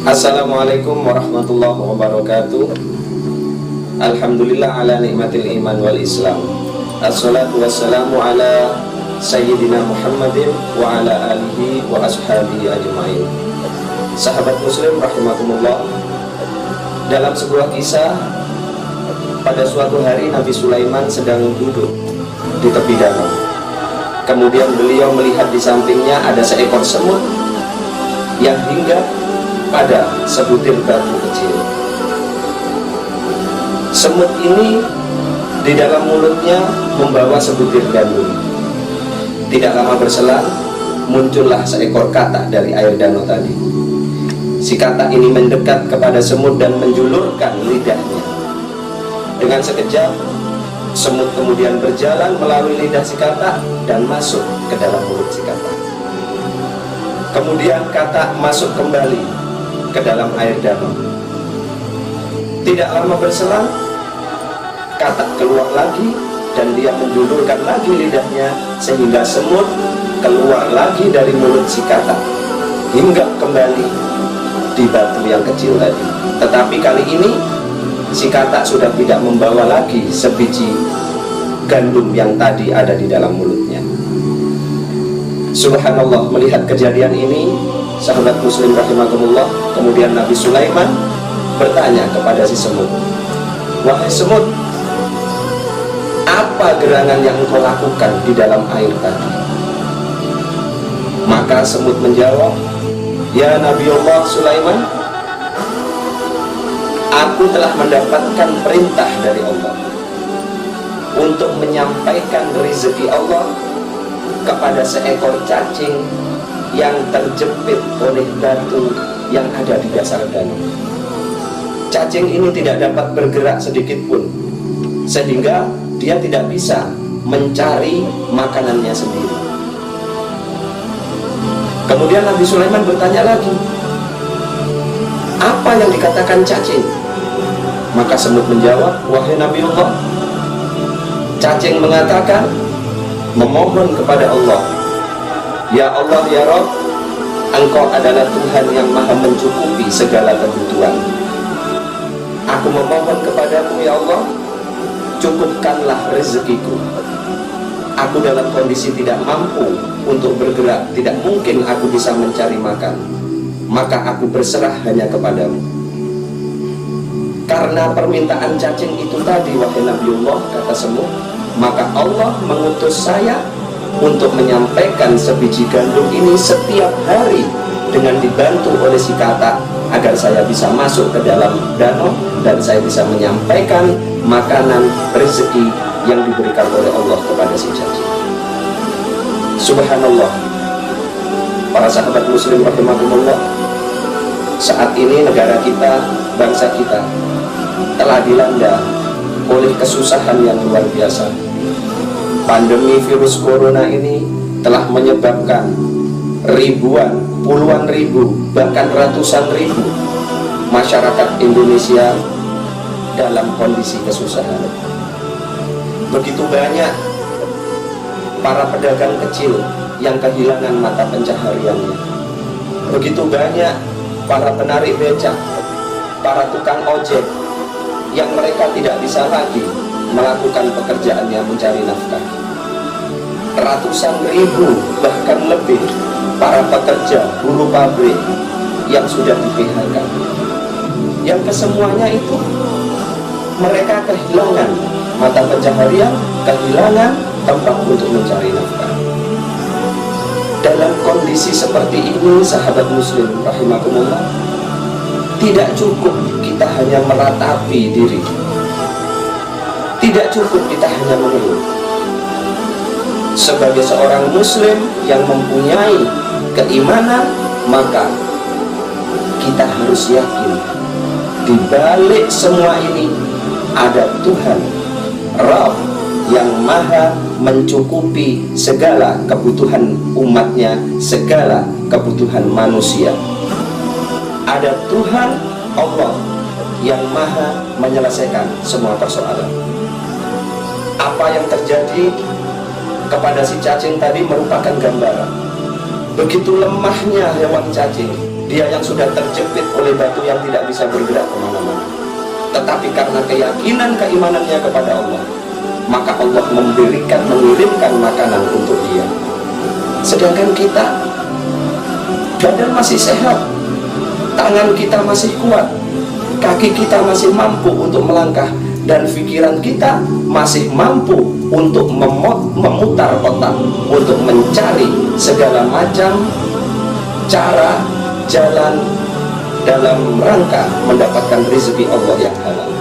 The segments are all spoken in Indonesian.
Assalamualaikum warahmatullahi wabarakatuh. Alhamdulillah ala nikmatil iman wal islam. Assalatu wassalamu ala sayyidina Muhammadin wa ala alihi wa ashabihi ajma'in. Sahabat muslim rahimakumullah, dalam sebuah kisah, pada suatu hari Nabi Sulaiman sedang duduk di tepi danau. Kemudian beliau melihat di sampingnya ada seekor semut yang hinggap pada sebutir batu kecil. Semut ini di dalam mulutnya membawa sebutir gandum. Tidak lama berselang, muncullah seekor katak dari air danau tadi. Si katak ini mendekat kepada semut dan menjulurkan lidahnya. Dengan sekejap, semut kemudian berjalan melalui lidah si katak dan masuk ke dalam mulut si katak. Kemudian katak masuk kembali ke dalam air danau. Tidak lama berselang, katak keluar lagi dan dia menjulurkan lagi lidahnya sehingga semut keluar lagi dari mulut si katak, hinggap kembali di batu yang kecil tadi. Tetapi kali ini si katak sudah tidak membawa lagi sebiji gandum yang tadi ada di dalam mulutnya. Subhanallah, melihat kejadian ini, sahabat muslim rahimakumullah, kemudian Nabi Sulaiman bertanya kepada si semut, "Wahai semut, apa gerangan yang engkau lakukan di dalam air tadi?" Maka semut menjawab, "Ya Nabi Allah Sulaiman, aku telah mendapatkan perintah dari Allah untuk menyampaikan rezeki Allah kepada seekor cacing yang terjepit oleh batu yang ada di dasar danau. Cacing ini tidak dapat bergerak sedikit pun, sehingga dia tidak bisa mencari makanannya sendiri." Kemudian Nabi Sulaiman bertanya lagi, "Apa yang dikatakan cacing?" Maka semut menjawab, "Wahai Nabi Allah, cacing mengatakan, memohon kepada Allah, ya Allah ya Rabb, Engkau adalah Tuhan yang maha mencukupi segala kebutuhan. Aku memohon kepadamu ya Allah, cukupkanlah rezekiku. Aku dalam kondisi tidak mampu untuk bergerak, tidak mungkin aku bisa mencari makan, maka aku berserah hanya kepadamu." Karena permintaan cacing itu tadi, wahai Nabiullah, kata semut, maka Allah mengutus saya untuk menyampaikan sebiji gandum ini setiap hari dengan dibantu oleh si katak, agar saya bisa masuk ke dalam danau dan saya bisa menyampaikan makanan rezeki yang diberikan oleh Allah kepada si cacing. Subhanallah, para sahabat muslim rahimahumullah, saat ini negara kita, bangsa kita telah dilanda oleh kesusahan yang luar biasa. Pandemi virus corona ini telah menyebabkan ribuan, puluhan ribu, bahkan ratusan ribu masyarakat Indonesia dalam kondisi kesusahan. Begitu banyak para pedagang kecil yang kehilangan mata pencahariannya. Begitu banyak para penarik becak, para tukang ojek yang mereka tidak bisa lagi melakukan pekerjaannya mencari nafkah. Ratusan ribu bahkan lebih para pekerja buruh pabrik yang sudah di-PHK, yang kesemuanya itu mereka kehilangan mata pencaharian, kehilangan tempat untuk mencari nafkah. Dalam kondisi seperti ini, sahabat muslim rahimakumullah, tidak cukup kita hanya meratapi diri, tidak cukup kita hanya mengeluh. Sebagai seorang muslim yang mempunyai keimanan, maka kita harus yakin di balik semua ini ada Tuhan Rabb yang maha mencukupi segala kebutuhan umatnya, segala kebutuhan manusia. Ada Tuhan Allah yang maha menyelesaikan semua persoalan. Apa yang terjadi kepada si cacing tadi merupakan gambaran begitu lemahnya hewan cacing, dia yang sudah terjepit oleh batu yang tidak bisa bergerak kemana-mana, tetapi karena keyakinan keimanannya kepada Allah, maka Allah mengirimkan makanan untuk dia. Sedangkan kita, badan masih sehat, tangan kita masih kuat, kaki kita masih mampu untuk melangkah, dan pikiran kita masih mampu untuk memutar otak, untuk mencari segala macam cara, jalan dalam rangka mendapatkan rezeki Allah yang halal.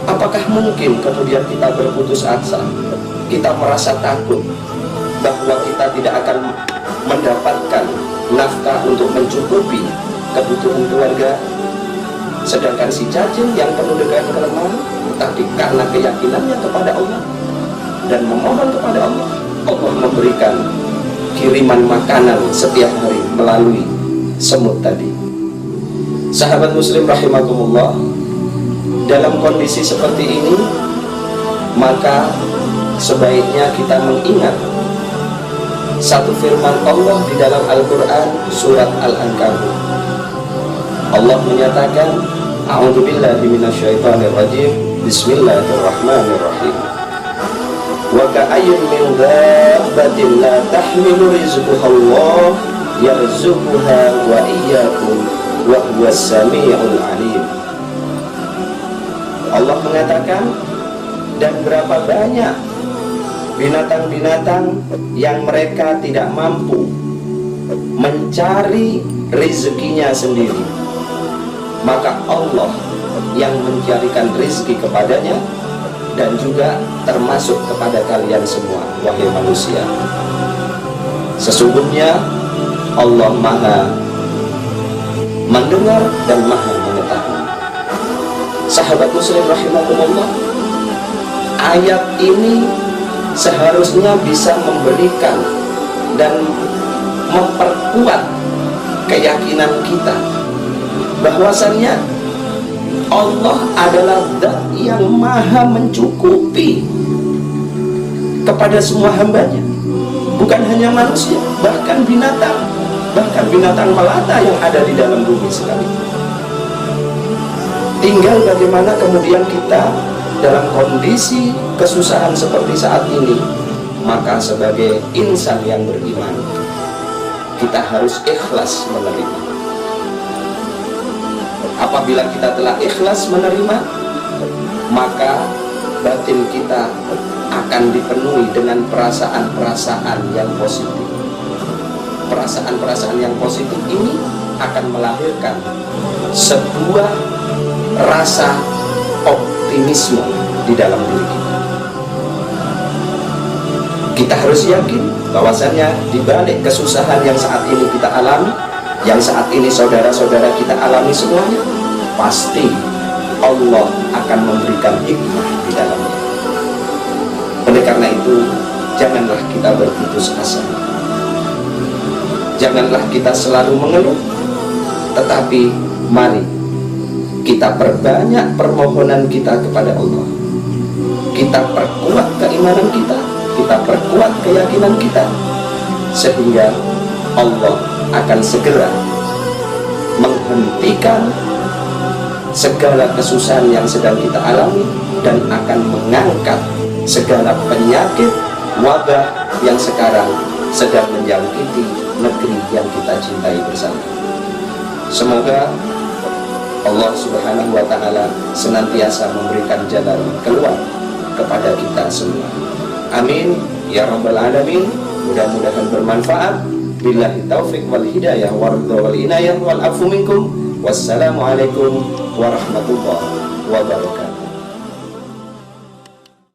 Apakah mungkin kemudian kita berputus asa, kita merasa takut bahwa kita tidak akan mendapatkan nafkah untuk mencukupi kebutuhan keluarga? Sedangkan si cacing yang penuh dengan kelemahan, tapi karena keyakinannya kepada Allah dan memohon kepada Allah, Allah memberikan kiriman makanan setiap hari melalui semut tadi. Sahabat muslim rahimakumullah, dalam kondisi seperti ini, maka sebaiknya kita mengingat satu firman Allah di dalam Al-Quran surat Al-Ankabut. Allah menyatakan, a'udzubillahi minasyaitonirrajim, bismillahirrahmanirrahim. Wa ka'ayyin min dabbatin la tahmilu rizquha Allah yarzuquha wa iyyakum wa huwas samiul alim. Allah mengatakan, dan berapa banyak binatang-binatang yang mereka tidak mampu mencari rezekinya sendiri, maka Allah yang mencarikan rezeki kepadanya, dan juga termasuk kepada kalian semua, wahai manusia. Sesungguhnya Allah maha mendengar dan maha mengetahui. Sahabat muslim rahimakumullah, ayat ini seharusnya bisa memberikan dan memperkuat keyakinan kita bahwasannya Allah adalah Zat yang maha mencukupi kepada semua hambanya, bukan hanya manusia, bahkan binatang melata yang ada di dalam bumi sekali. Tinggal bagaimana kemudian kita dalam kondisi kesusahan seperti saat ini, maka sebagai insan yang beriman, kita harus ikhlas menerima. Apabila kita telah ikhlas menerima, maka batin kita akan dipenuhi dengan perasaan-perasaan yang positif. Perasaan-perasaan yang positif ini akan melahirkan sebuah rasa optimisme di dalam diri kita. Kita harus yakin bahwasannya di balik kesusahan yang saat ini kita alami, yang saat ini saudara-saudara kita alami semuanya, pasti Allah akan memberikan hikmah di dalamnya. Oleh karena itu, janganlah kita berputus asa, janganlah kita selalu mengeluh, tetapi mari kita perbanyak permohonan kita kepada Allah. Kita perkuat keimanan kita, kita perkuat keyakinan kita, sehingga Allah akan segera menghentikan segala kesusahan yang sedang kita alami, dan akan mengangkat segala penyakit wabah yang sekarang sedang menjangkiti negeri yang kita cintai bersama. Semoga Allah Subhanahu wa Ta'ala senantiasa memberikan jalan keluar kepada kita semua. Amin ya rabbal alamin. Mudah-mudahan bermanfaat. Billahi taufiq wal hidayah waridha wal inayah wal afu minkum. Wassalamualaikum warahmatullahi wabarakatuh.